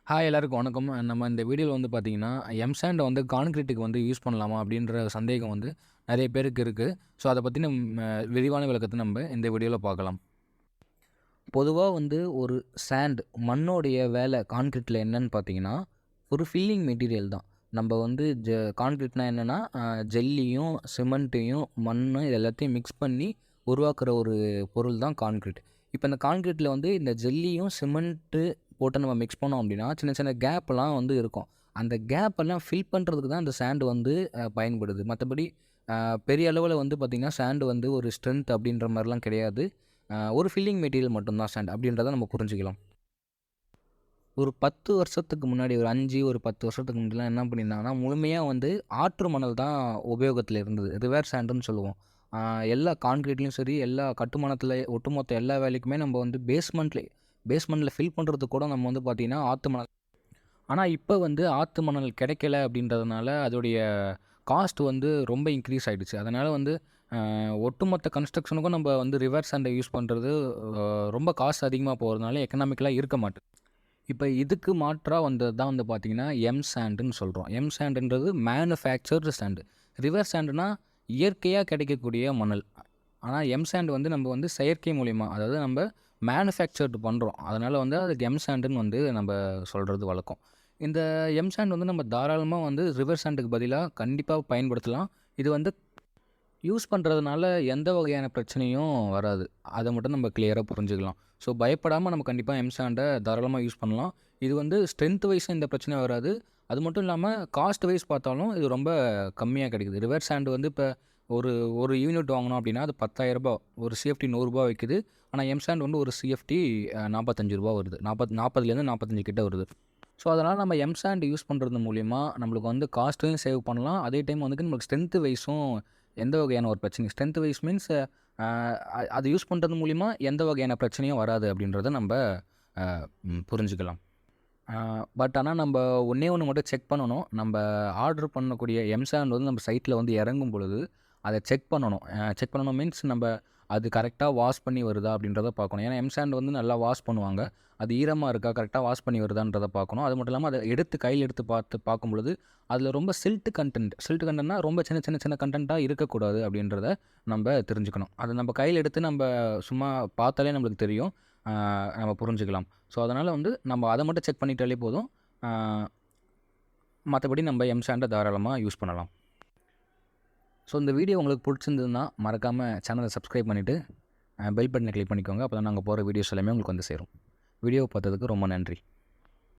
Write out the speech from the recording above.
Hi எல்லாருக்கும் வணக்கம். நம்ம இந்த வீடியோவில் வந்து பார்த்தீங்கன்னா, எம்சாண்ட் வந்து கான்கிரீட்டுக்கு வந்து யூஸ் பண்ணலாமா? அப்படின்ற சந்தேகம் வந்து நெறைய பேருக்கு இருக்கு. ஸோ, அத பத்தின விரிவான விளக்கத்த நம்ப இந்த வீடியோல பார்க்கலாம். பொதுவா வந்து ஒரு சாண்ட் மண்ணோடைய வேலை கான்கிரீட்ல என்னன்னு பார்த்தீங்கன்னா, ஒரு ஃபில்லிங் மெட்டீரியல் தான். நம்ப வந்து கான்கிரீட்னா என்னன்னா, ஜெல்லியும், சிமெண்ட்டையும், மண்ணு இது எல்லாத்தையும் மிக்ஸ் பண்ணி உருவாக்குற ஒரு பொருள் தான் கான்கிரீட். இப்ப இந்த கான்கிரீட்ல வந்து இந்த ஜெல்லியும், சிமெண்ட்டு போட்டு நம்ம மிக்ஸ் பண்ணோம் அப்டின்னா, சின்ன சின்ன கேப்லாம் வந்து இருக்கும். அந்த கேப் எல்லாம் ஃபில் பண்றதுக்கு தான் அந்த சாண்ட் வந்து பயன்படுது. மத்தபடி பெரிய அளவுல வந்து பார்த்தீங்கன்னா, சாண்ட் வந்து ஒரு ஸ்ட்ரென்த் அப்டின்ற மாரிலாம் கிடையாது. ஒரு ஃபில்லிங் மெட்டீரியல் மட்டும் தான் சாண்ட் அப்படின்றத நம்ம புரிஞ்சுக்கலாம். ஒரு 10 வருஷத்துக்கு முன்னாடி ஒரு 5, ஒரு 10 வருஷத்துக்கு முன்னாடிலாம் என்ன பண்ணியிருந்தாங்கன்னா, முழுமையா வந்து ஆற்று மணல் தான் உபயோகத்துல இருந்தது. ரிவர் சாண்டுன்னு சொல்லுவோம். ஆ எல்லா கான்கிரீட்லயும் சரி, எல்லா கட்டுமானத்தில ஒட்டுமொத்த எல்லா வேலைக்குமே நம்ம வந்து பேஸ்மெண்ட்ல ஃபில் பண்றதுக்கு கூட நம்ம வந்து பார்த்தீங்கன்னா, ஆத்து மணல். ஆனா இப்ப வந்து ஆத்து மணல் கிடைக்கல அப்படின்றதுனால, அதோடைய காஸ்ட் வந்து ரொம்ப இன்க்ரீஸ் ஆயிடுச்சு. அதனால வந்து ஒட்டுமொத்த கன்ஸ்ட்ரக்ஷனுக்கும் நம்ம வந்து ரிவர் சாண்ட யூஸ் பண்றது ரொம்ப காசு அதிகமா போறதுனால எக்கனாமிக்கலா இருக்க மாட்டுது. இப்ப இதுக்கு மாற்றா வந்தது தான் வந்து பார்த்தீங்கன்னா, எம் சாண்டுன்னு சொல்றோம். எம் சாண்டுன்றது மேனுஃபேக்சர்டு சாண்டு. ரிவர் சாண்டுனா இயற்கையா கிடைக்கக்கூடிய மணல். ஆனா எம் சாண்ட் வந்து நம்ம வந்து செயற்கை மூலியமா, அதாவது நம்ப மேனுஃபேக்சர்டு பண்றோம். அதனால வந்து அதுக்கு எம் சாண்டுன்னு வந்து நம்ப சொல்றது வழக்கம். இந்த எம் சாண்ட் வந்து நம்ம தாராளமா வந்து ரிவர் சாண்டுக்கு பதிலா கண்டிப்பா பயன்படுத்தலாம். இது வந்து யூஸ் பண்ணுறதுனால எந்த வகையான பிரச்சனையும் வராது. அத மட்டும் நம்ம கிளியரா புரிஞ்சுக்கலாம். ஸோ பயப்படாம நம்ம கண்டிப்பா எம்சாண்ட தாராளமா யூஸ் பண்ணலாம். இது வந்து ஸ்ட்ரென்த் வைஸும் எந்த பிரச்சனையும் வராது. அது மட்டும் இல்லாம காஸ்ட் வைஸ் பார்த்தாலும் இது ரொம்ப கம்மியா கிடைக்குது. ரிவர் சாண்ட் வந்து இப்ப ஒரு ஒரு யூனிட் வாங்குனோம் அப்படின்னா, அது ரூ. 10,000 ஒரு சிஎஃப்டி ரூ. 100 விக்குது. ஆனா எம்சாண்ட் வந்து ஒரு சிஎஃப்டி ரூ. 45 வருது. 40லேருந்து 45 கிட்ட வருது. ஸோ அதனால நம்ம எம்சாண்ட் யூஸ் பண்றது மூலியமா நம்மளுக்கு வந்து காஸ்ட்டையும் சேவ் பண்ணலாம். அதே டைம் வந்துட்டு நம்மளுக்கு ஸ்ட்ரென்த் வைஸும் எந்த வகையான ஒரு பிரச்சனையும் ஸ்ட்ரென்த் வைஸ் மீன்ஸ் அது யூஸ் பண்ணுறது மூலிமா எந்த வகையான பிரச்சனையும் வராது அப்படின்றத நம்ம புரிஞ்சுக்கலாம். பட் ஆனால் நம்ம ஒன்றே ஒன்று மட்டும் செக் பண்ணணும். நம்ம ஆர்டர் பண்ணக்கூடிய எம்சாண்ட் வந்து நம்ம சைட்டில் வந்து இறங்கும் பொழுது அதை செக் பண்ணணும். செக் பண்ணணும் மீன்ஸ் நம்ம அது கரெக்டாக வாஷ் பண்ணி வருதா அப்படின்றத பார்க்கணும். ஏன்னா எம்சாண்ட் வந்து நல்லா வாஷ் பண்ணுவாங்க. அது ஈரமாக இருக்கா, கரெக்டாக வாஷ் பண்ணி வருதான்றத பார்க்கணும். அது மட்டும் இல்லாமல் அதை கையில் எடுத்து பார்க்கும் பொழுது அதில் ரொம்ப சில்ட் கண்டென்ட்னா ரொம்ப சின்ன சின்ன சின்ன கண்டென்ட்டாக இருக்கக்கூடாது அப்படின்றத நம்ம தெரிஞ்சுக்கணும். அதை நம்ம கையில் எடுத்து நம்ம சும்மா பார்த்தாலே நம்மளுக்கு தெரியும். நம்ம புரிஞ்சுக்கலாம். ஸோ அதனால் வந்து நம்ம அதை மட்டும் செக் பண்ணிட்டாலே போதும். மற்றபடி நம்ம எம்சாண்டை தாராளமாக யூஸ் பண்ணலாம். ஸோ இந்த வீடியோ உங்களுக்கு பிடிச்சிருந்ததுன்னா மறக்காமல் சேனலை சப்ஸ்கிரைப் பண்ணிவிட்டு பெல் பட்டனை கிளிக் பண்ணிக்கோங்க. அப்போ தான் நாங்கள் போகிற வீடியோஸ் எல்லாமே உங்களுக்கு வந்து சேரும். வீடியோவை பார்த்ததுக்கு ரொம்ப நன்றி.